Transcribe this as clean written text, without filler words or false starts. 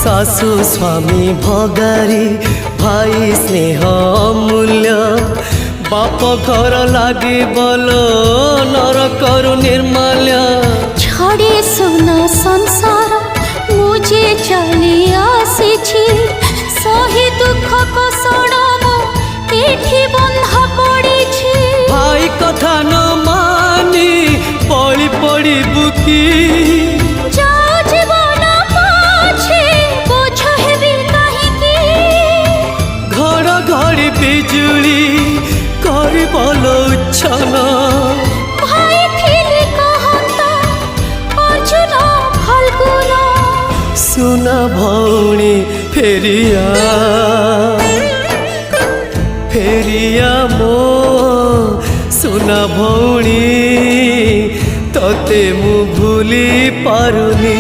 শাশু স্বামী ভগারি ভাই স্নেহ অমূল্য বাপ ঘর লাগি বল নরকরু निर्मल्य छड़े सुना संसार मुझे चली आसी सही दुख को सड़मो एठी बंधा पड़ी भाई कथा न मानी पड़ी पड़ी बुकी घर घड़ी बिजुली कर बोलो उच्छन भाई थिली कहता अर्जुन फाल्गुन सुना भौणी फेरिया फेरिया मो सुना भौणी तते मु भूली पारुनी।